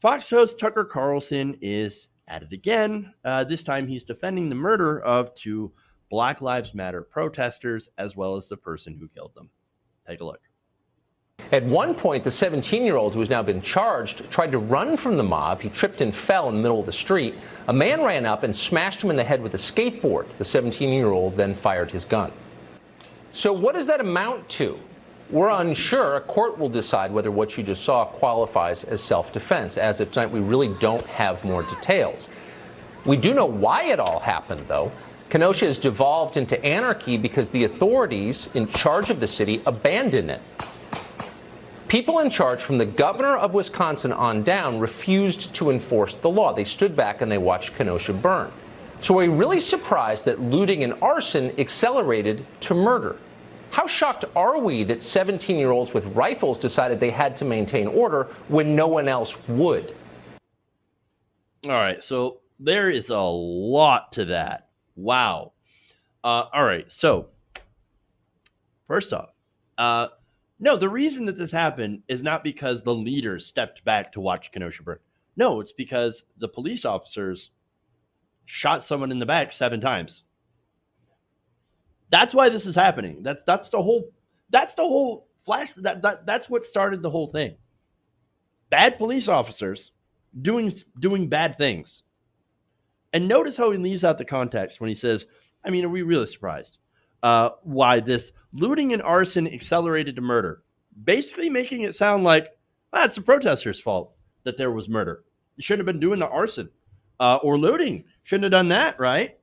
Fox host Tucker Carlson is at it again. This time he's defending the murder of two Black Lives Matter protesters as well as the person who killed them. Take a look. At one point, the 17-year-old who has now been charged tried to run from the mob. He tripped and fell in the middle of the street. A man ran up and smashed him in the head with a skateboard. The 17-year-old then fired his gun. So what does that amount to? We're unsure. A court will decide whether what you just saw qualifies as self-defense. As of tonight, we really don't have more details. We do know why it all happened, though. Kenosha has devolved into anarchy because the authorities in charge of the city abandoned it. People in charge from the governor of Wisconsin on down refused to enforce the law. They stood back and they watched Kenosha burn. So are we really surprised that looting and arson accelerated to murder? How shocked are we that 17-year-olds with rifles decided they had to maintain order when no one else would? All right, so there is a lot to that. Wow. All right, so first off, no, the reason that this happened is not because the leaders stepped back to watch Kenosha burn. No, it's because the police officers shot someone in the back 7 times. That's why this is happening. That's the whole flash. That's what started the whole thing. Bad police officers doing bad things. And notice how he leaves out the context when he says, I mean, are we really surprised? Why this looting and arson accelerated to murder, basically making it sound like it's the protesters' fault that there was murder. You shouldn't have been doing the arson or looting. Shouldn't have done that, right?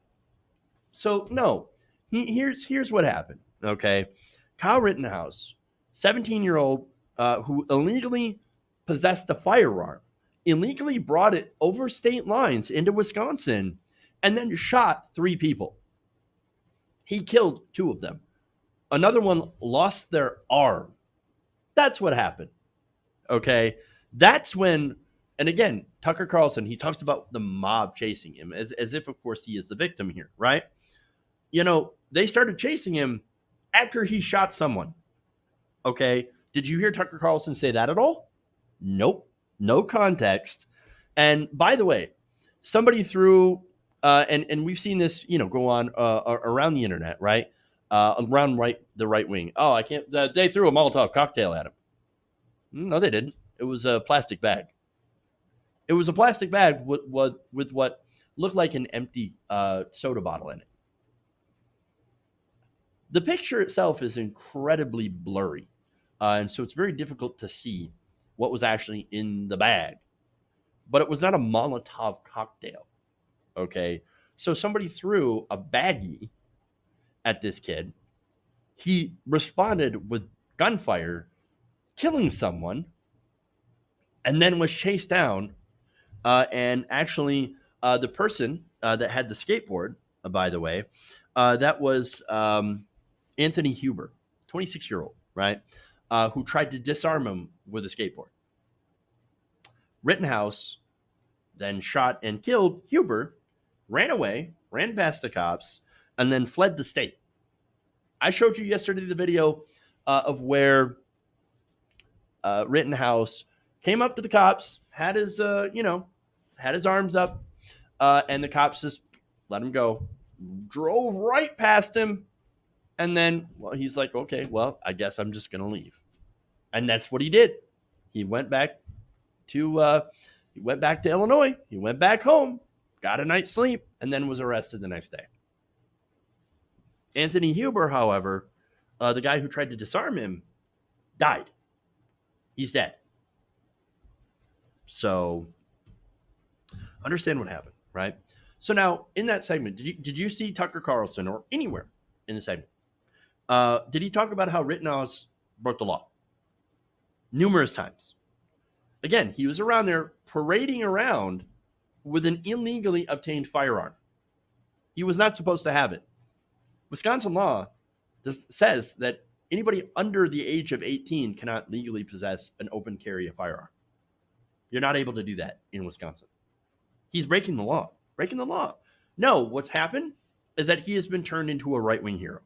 So no, here's what happened. Okay, Kyle Rittenhouse, 17-year-old who illegally possessed a firearm, illegally brought it over state lines into Wisconsin, and then shot 3 people. He killed 2 of them. Another one lost their arm. That's what happened. Okay. That's when, and again, Tucker Carlson, he talks about the mob chasing him as if, of course, he is the victim here, right? You know, they started chasing him after he shot someone. Okay. Did you hear Tucker Carlson say that at all? Nope. No context. And by the way, somebody threw, and we've seen this, go on around the internet, right? Around the right wing. Oh, I can't. They threw a Molotov cocktail at him. No, they didn't. It was a plastic bag. It was a plastic bag with what looked like an empty soda bottle in it. The picture itself is incredibly blurry, and so it's very difficult to see what was actually in the bag. But it was not a Molotov cocktail. Okay, so somebody threw a baggie at this kid. He responded with gunfire, killing someone, and then was chased down. And actually, the person that had the skateboard, by the way, that was Anthony Huber, 26-year-old, right, who tried to disarm him with a skateboard. Rittenhouse then shot and killed Huber, ran away, ran past the cops, and then fled the state. I showed you yesterday the video of where Rittenhouse came up to the cops, had his arms up, and the cops just let him go, drove right past him, and then, he's like, okay, well, I guess I'm just gonna leave, and that's what he did. He went back to Illinois. He went back home, got a night's sleep, and then was arrested the next day. Anthony Huber, however, the guy who tried to disarm him, died. He's dead. So understand what happened, right? So now in that segment, did you see Tucker Carlson or anywhere in the segment? Did he talk about how Rittenhouse broke the law? Numerous times. Again, he was around there parading around with an illegally obtained firearm. He was not supposed to have it. Wisconsin law says that anybody under the age of 18 cannot legally possess an open carry a firearm. You're not able to do that in Wisconsin. He's breaking the law. No, what's happened is that he has been turned into a right-wing hero.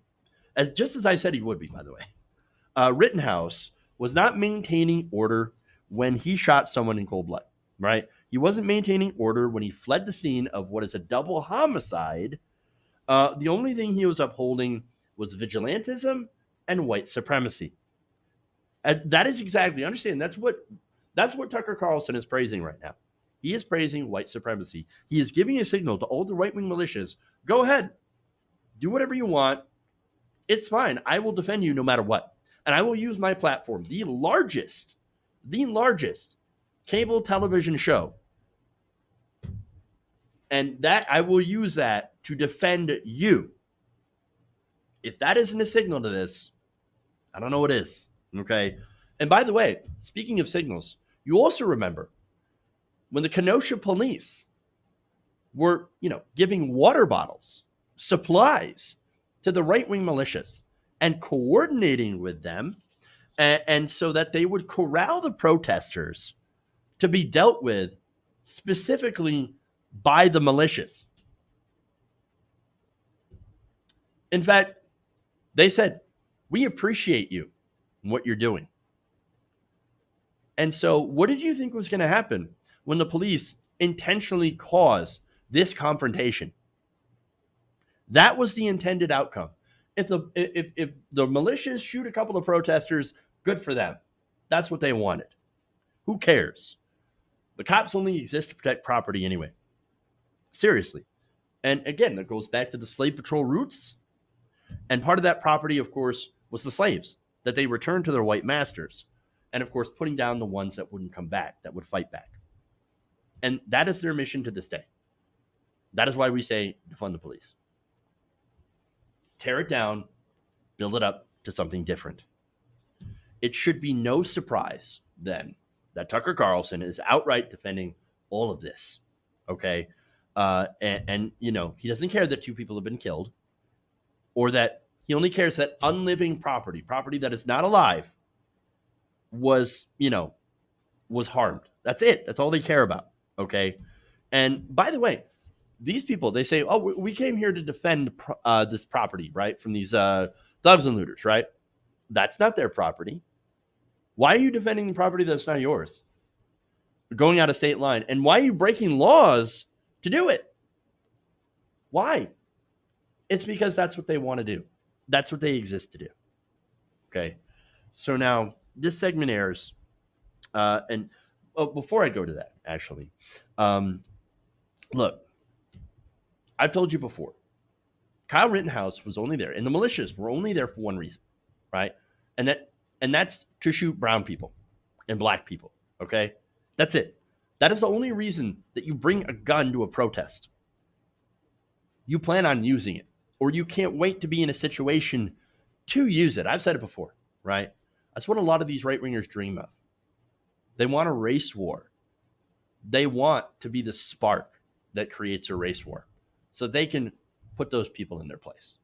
Just as I said he would be, by the way. Rittenhouse was not maintaining order when he shot someone in cold blood. right? He wasn't maintaining order when he fled the scene of what is a double homicide. The only thing he was upholding was vigilantism and white supremacy. And that is exactly, understand, that's what Tucker Carlson is praising right now. He is praising white supremacy. He is giving a signal to all the right-wing militias, go ahead, do whatever you want. It's fine. I will defend you no matter what. And I will use my platform, the largest cable television show. And that I will use that to defend you. If that isn't a signal to this, I don't know what is. Okay. And by the way, speaking of signals, you also remember when the Kenosha police were, giving water bottles, supplies to the right-wing militias and coordinating with them, and so that they would corral the protesters to be dealt with specifically by the militias. In fact, they said, we appreciate you and what you're doing. And so what did you think was going to happen when the police intentionally caused this confrontation? That was the intended outcome. If the militias shoot a couple of protesters, good for them. That's what they wanted. Who cares? The cops only exist to protect property anyway. Seriously. And again, that goes back to the slave patrol roots. And part of that property, of course, was the slaves that they returned to their white masters. And of course, putting down the ones that wouldn't come back, that would fight back. And that is their mission to this day. That is why we say defund the police. Tear it down, build it up to something different. It should be no surprise then that Tucker Carlson is outright defending all of this. Okay. And he doesn't care that 2 people have been killed, or that he only cares that unliving property that is not alive, was harmed. That's it. That's all they care about. Okay. And by the way, these people, they say, oh, we came here to defend this property, right? From these thugs and looters, right? That's not their property. Why are you defending the property that's not yours? Going out of state line. And why are you breaking laws to do it? Why? It's because that's what they want to do. That's what they exist to do. Okay. So now this segment airs. And before I go to that, actually, look, I've told you before, Kyle Rittenhouse was only there, and the militias were only there for one reason, right? And that's to shoot brown people and black people. Okay. That's it. That is the only reason that you bring a gun to a protest. You plan on using it, or you can't wait to be in a situation to use it. I've said it before, right? That's what a lot of these right-wingers dream of. They want a race war. They want to be the spark that creates a race war so they can put those people in their place.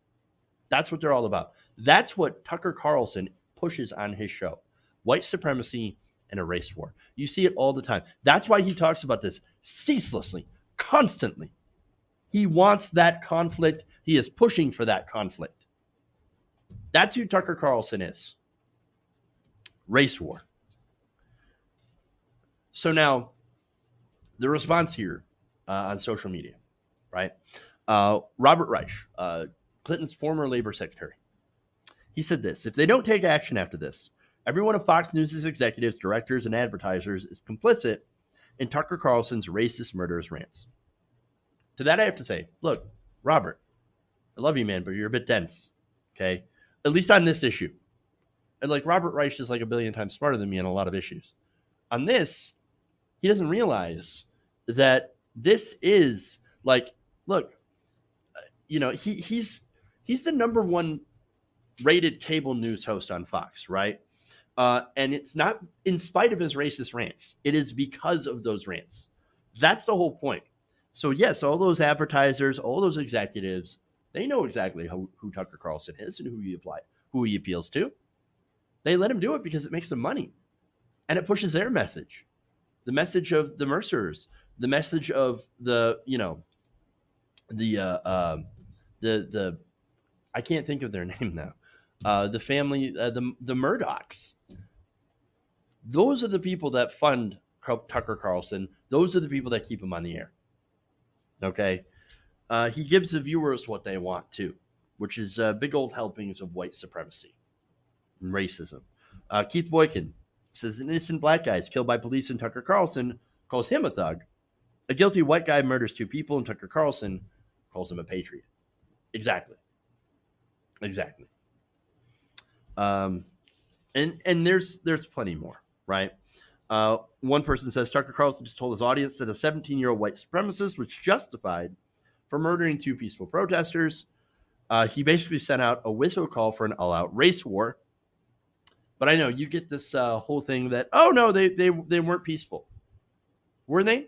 That's what they're all about. That's what Tucker Carlson pushes on his show. White supremacy and a race war. You see it all the time. That's why he talks about this ceaselessly, constantly. He wants that conflict. He is pushing for that conflict. That's who Tucker Carlson is. Race war. So now, the response here on social media, right? Robert Reich, Clinton's former labor secretary, he said this: if they don't take action after this, every one of Fox News' executives, directors, and advertisers is complicit in Tucker Carlson's racist, murderous rants. To that, I have to say, look, Robert, I love you, man, but you're a bit dense, okay? At least on this issue. And like Robert Reich is like a billion times smarter than me on a lot of issues. On this, he doesn't realize that this is like, look, he's the number one rated cable news host on Fox, right? And it's not in spite of his racist rants. It is because of those rants. That's the whole point. So yes, all those advertisers, all those executives, they know exactly who Tucker Carlson is and who he appeals to. They let him do it because it makes them money, and it pushes their message, the message of the Mercers, the message of the I can't think of their name now. The family, the Murdochs. Those are the people that fund Tucker Carlson. Those are the people that keep him on the air. Okay. He gives the viewers what they want too, which is big old helpings of white supremacy and racism. Keith Boykin says an innocent black guy is killed by police and Tucker Carlson calls him a thug. A guilty white guy murders 2 people and Tucker Carlson calls him a patriot. Exactly. And there's plenty more, right? One person says Tucker Carlson just told his audience that a 17-year-old white supremacist was justified for murdering 2 peaceful protesters. He basically sent out a whistle call for an all-out race war. But I know you get this whole thing that, oh no, they weren't peaceful. Were they?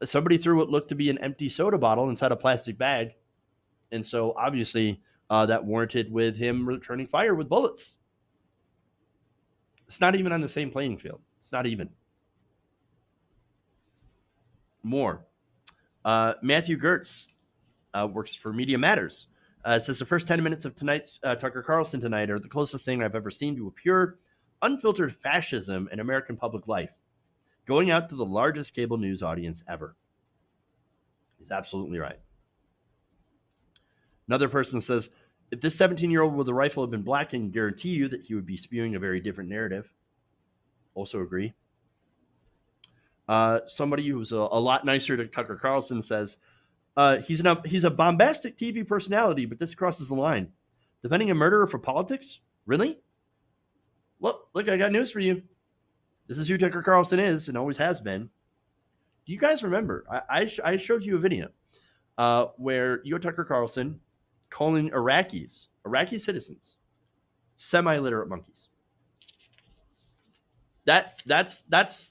Somebody threw what looked to be an empty soda bottle inside a plastic bag. And so obviously that warranted with him returning fire with bullets. It's not even on the same playing field. It's not even. More. Matthew Gertz works for Media Matters. Says the first 10 minutes of tonight's Tucker Carlson tonight are the closest thing I've ever seen to a pure, unfiltered fascism in American public life, going out to the largest cable news audience ever. He's absolutely right. Another person says, if this 17-year-old with a rifle had been black, I can guarantee you that he would be spewing a very different narrative. Also agree. Somebody who's a lot nicer to Tucker Carlson says, he's a bombastic TV personality, but this crosses the line. Defending a murderer for politics? Really? Well, look, I got news for you. This is who Tucker Carlson is and always has been. Do you guys remember? I showed you a video where you had Tucker Carlson calling Iraqi citizens, semi-literate monkeys. That's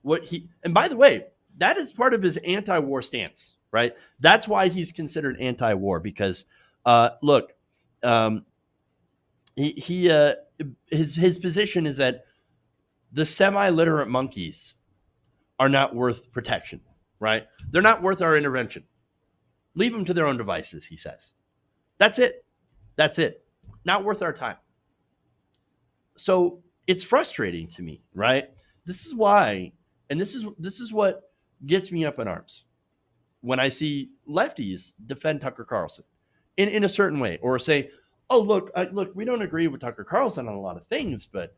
what he. And by the way, that is part of his anti-war stance, right? That's why he's considered anti-war because, look, his position is that the semi-literate monkeys are not worth protection, right? They're not worth our intervention. Leave them to their own devices, he says. That's it. Not worth our time. So it's frustrating to me, right? This is why, and this is what gets me up in arms when I see lefties defend Tucker Carlson in a certain way, or say, "Oh, look, we don't agree with Tucker Carlson on a lot of things, but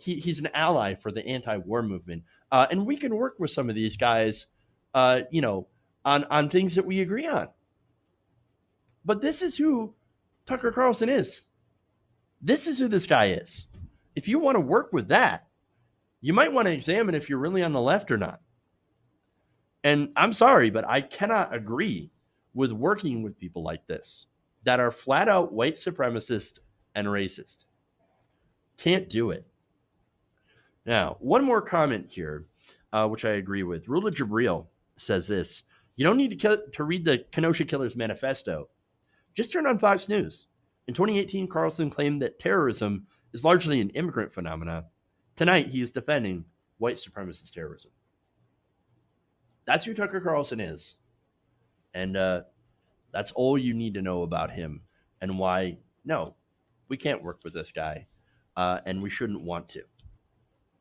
he's an ally for the anti-war movement, and we can work with some of these guys, on things that we agree on." But this is who Tucker Carlson is. This is who this guy is. If you want to work with that, you might want to examine if you're really on the left or not. And I'm sorry, but I cannot agree with working with people like this that are flat out white supremacist and racist. Can't do it. Now, one more comment here, which I agree with. Rula Jabril says this: you don't need to read the Kenosha Killers Manifesto. Just turn on Fox News. In 2018, Carlson claimed that terrorism is largely an immigrant phenomenon. Tonight, he is defending white supremacist terrorism. That's who Tucker Carlson is. And that's all you need to know about him and why, no, we can't work with this guy, and we shouldn't want to.